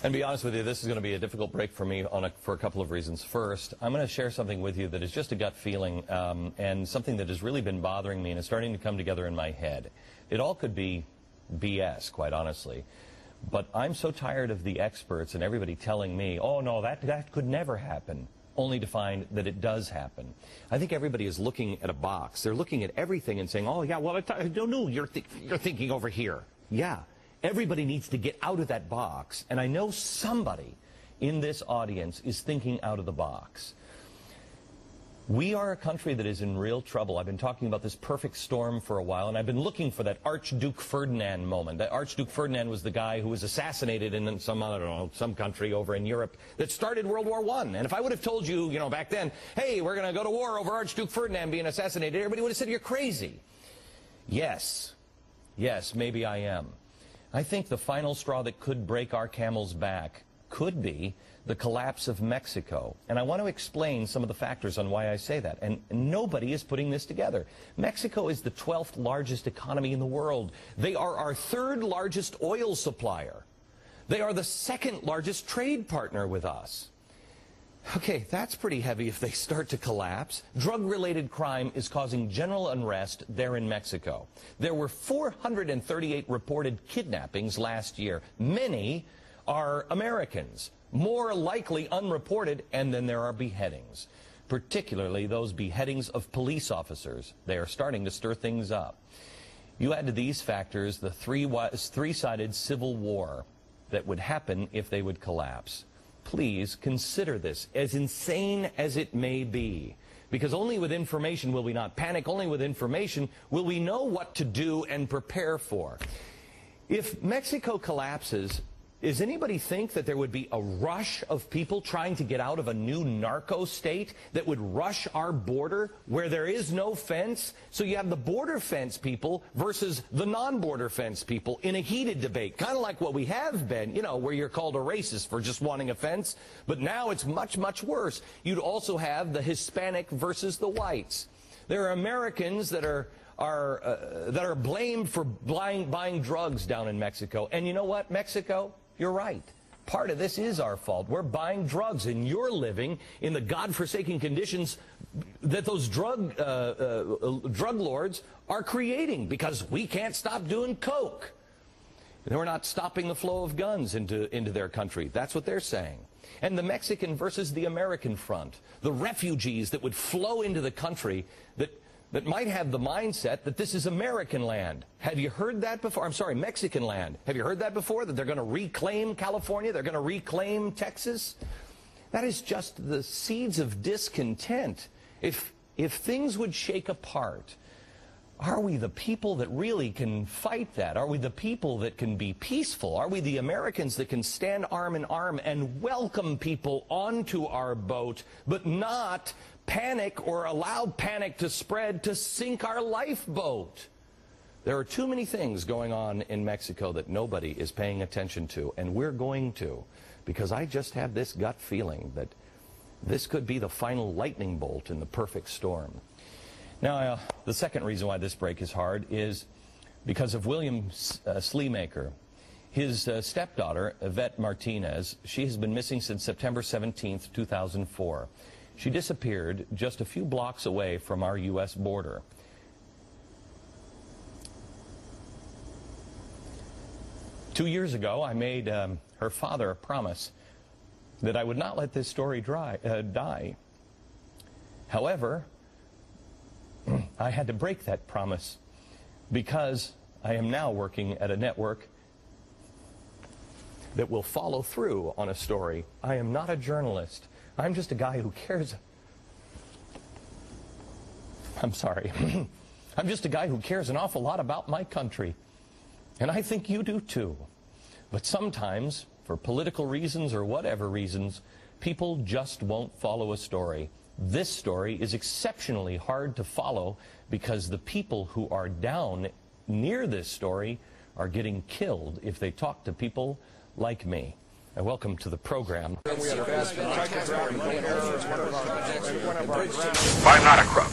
And to be honest with you, this is going to be a difficult break for me for a couple of reasons. First, I'm going to share something with you that is just a gut feeling and something that has really been bothering me and is starting to come together in my head. It all could be BS, quite honestly. But I'm so tired of the experts and everybody telling me, oh, no, that could never happen, only to find that it does happen. I think everybody is looking at a box. They're looking at everything and saying, oh, yeah, well, no, you're thinking over here. Yeah. Everybody needs to get out of that box, and I know somebody in this audience is thinking out of the box. We are a country that is in real trouble. I've been talking about this perfect storm for a while, and I've been looking for that Archduke Ferdinand moment. That Archduke Ferdinand was the guy who was assassinated in some, I don't know, some country over in Europe that started World War I. And if I would have told you, back then, hey, we're going to go to war over Archduke Ferdinand being assassinated, everybody would have said you're crazy. Yes, maybe I am. I think the final straw that could break our camel's back could be the collapse of Mexico. And I want to explain some of the factors on why I say that. And nobody is putting this together. Mexico is the 12th largest economy in the world. They are our 3rd largest oil supplier. They are the 2nd largest trade partner with us. Okay, that's pretty heavy if they start to collapse. Drug-related crime is causing general unrest there in Mexico. There were 438 reported kidnappings last year. Many are Americans, more likely unreported, and then there are beheadings, particularly those beheadings of police officers. They are starting to stir things up. You add to these factors the three-sided civil war that would happen if they would collapse. Please consider this, as insane as it may be, because only with information will we not panic, only with information will we know what to do and prepare for. If Mexico collapses, does anybody think that there would be a rush of people trying to get out of a new narco state that would rush our border where there is no fence? So you have the border fence people versus the non-border fence people in a heated debate, kind of like what we have been, where you're called a racist for just wanting a fence. But now it's much, much worse. You'd also have the Hispanic versus the whites. There are Americans that are blamed for buying drugs down in Mexico. And you know what, Mexico? You're right. Part of this is our fault. We're buying drugs, and you're living in the godforsaken conditions that those drug lords are creating because we can't stop doing coke. And we're not stopping the flow of guns into their country. That's what they're saying. And the Mexican versus the American front, the refugees that would flow into the country that might have the mindset that this is American land. Have you heard that before? I'm sorry, Mexican land. Have you heard that before, that they're going to reclaim California? They're going to reclaim Texas? That is just the seeds of discontent. If things would shake apart, are we the people that really can fight that? Are we the people that can be peaceful? Are we the Americans that can stand arm in arm and welcome people onto our boat, but not panic or allow panic to spread to sink our lifeboat? There are too many things going on in Mexico that nobody is paying attention to, and we're going to, because I just have this gut feeling that this could be the final lightning bolt in the perfect storm. Now, the second reason why this break is hard is because of William Sleemaker. His stepdaughter, Yvette Martinez, she has been missing since September 17th, 2004. She disappeared just a few blocks away from our U.S. border. Two years ago, I made her father a promise that I would not let this story die. However, I had to break that promise because I am now working at a network that will follow through on a story. I am not a journalist. I'm just a guy who cares. I'm sorry. I'm just a guy who cares an awful lot about my country. And I think you do too. But sometimes, for political reasons or whatever reasons, people just won't follow a story. This story is exceptionally hard to follow because the people who are down near this story are getting killed if they talk to people like me. And welcome to the program. I'm not a crook.